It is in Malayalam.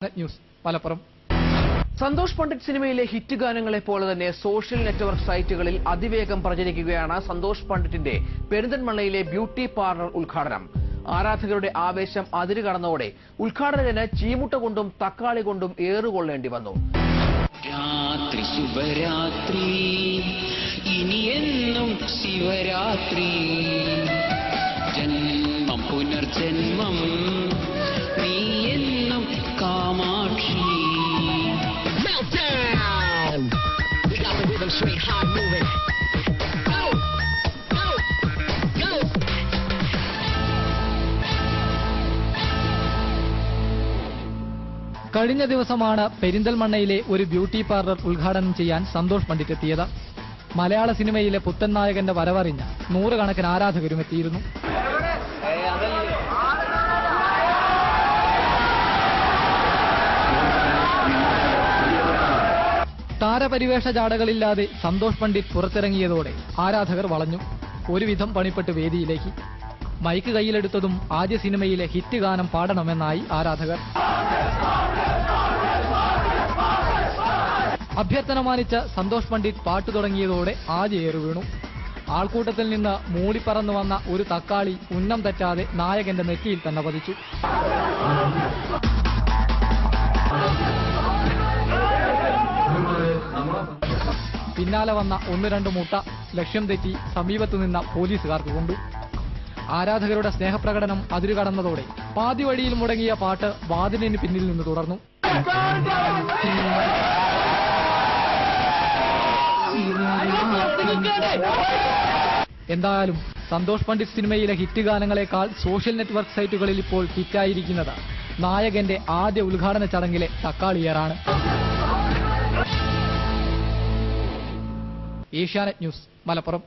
ന്യൂസ് മലപ്പുറം. സന്തോഷ് പണ്ഡിറ്റ് സിനിമയിലെ ഹിറ്റ് ഗാനങ്ങളെ പോലെ തന്നെ സോഷ്യൽ നെറ്റ്വർക്ക് സൈറ്റുകളിൽ അതിവേഗം പ്രചരിക്കുകയാണ് സന്തോഷ് പണ്ഡിറ്റിന്റെ പെരിന്തൽമണ്ണയിലെ ബ്യൂട്ടി പാർലർ ഉദ്ഘാടനം. ആരാധകരുടെ ആവേശം അതിരുകടന്നതോടെ ഉദ്ഘാടനത്തിന് ചീമുട്ട കൊണ്ടും തക്കാളി കൊണ്ടും ഏറുകൊള്ളേണ്ടി വന്നു. രാത്രി ശുഭരാത്രി ഇനിയെന്നും ശിവരാത്രി ജന്മം പുനർജന്മം നീ എന്നും Kamakshi. We got the rhythm straight hot moving. Go, go, go. കഴിഞ്ഞ ദിവസമാണ് പെരിന്തൽമണ്ണയിലെ ഒരു ബ്യൂട്ടി പാർലർ ഉദ്ഘാടനം ചെയ്യാൻ സന്തോഷ് പണ്ഡിറ്റ് എത്തിയത്. മലയാള സിനിമയിലെ പുത്തൻ നായകന്റെ വരവറിഞ്ഞ് നൂറുകണക്കിന് ആരാധകരും എത്തിയിരുന്നു. താരപരിവേഷ ജാടകളില്ലാതെ സന്തോഷ് പണ്ഡിറ്റ് പുറത്തിറങ്ങിയതോടെ ആരാധകർ വളഞ്ഞു. ഒരുവിധം പണിപ്പെട്ട് വേദിയിലേക്ക്. മൈക്ക് കയ്യിലെടുത്തതും ആദ്യ സിനിമയിലെ ഹിറ്റ് ഗാനം പാടണമെന്നായി ആരാധകർ. അഭ്യർത്ഥന മാനിച്ച സന്തോഷ് പണ്ഡിറ്റ് പാട്ടു തുടങ്ങിയതോടെ ആദ്യ ഏറു വീണു. ആൾക്കൂട്ടത്തിൽ നിന്ന് മൂളിപ്പറന്നു വന്ന ഒരു തക്കാളി ഉന്നം തെറ്റാതെ നായകന്റെ നെറ്റിയിൽ തന്നെ പതിച്ചു. പിന്നാലെ വന്ന ഒന്ന് രണ്ട് മുട്ട ലക്ഷ്യം തെറ്റി സമീപത്തു നിന്ന പോലീസുകാർക്ക് കൊണ്ടു. ആരാധകരുടെ സ്നേഹപ്രകടനം അതിരുകടന്നതോടെ പാതി വഴിയിൽ മുടങ്ങിയ പാട്ട് വാതിലിന് പിന്നിൽ നിന്ന് തുടർന്നു. എന്തായാലും സന്തോഷ് പണ്ഡിറ്റ് സിനിമയിലെ ഹിറ്റ് ഗാനങ്ങളെക്കാൾ സോഷ്യൽ നെറ്റ്വർക്ക് സൈറ്റുകളിൽ ഇപ്പോൾ ഹിറ്റായിരിക്കുന്നത് നായകന്റെ ആദ്യ ഉദ്ഘാടന ചടങ്ങിലെ തക്കാളിയേറാണ്. ഏഷ്യാനെറ്റ് ന്യൂസ് മലപ്പുറം.